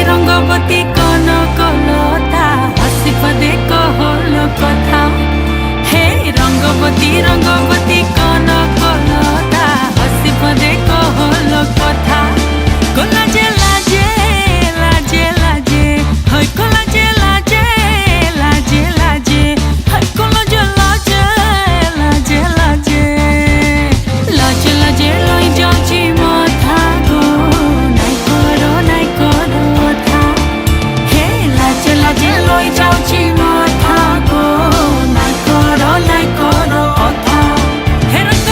रंगवती कौन कलता हसी पदे कहल कथा हे रंगवती रंगवती कौन कलता हसी पदे कहल कथा कोला जे लाजे लाजे लाजे हई कोला जे लाजे लाजे लाजे हई कोला जे लाजे लाजे लाजे लाजे लाजे लई जाउची माथा गो नाई करो था हे लाजे लाजे लई जाउची माथा गो नाई करो था हे रंग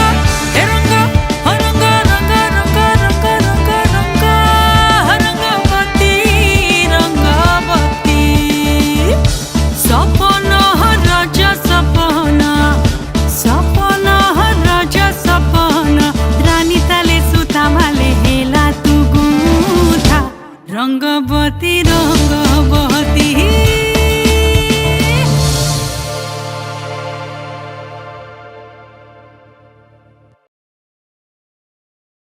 हो रंग रंग रंग रंग रंग रंग रंगवती रंगवती सपना राजा सपना सपना राजा सपना रानी ताले सुता माले हेला तू गुथा रंगवती रंगवती।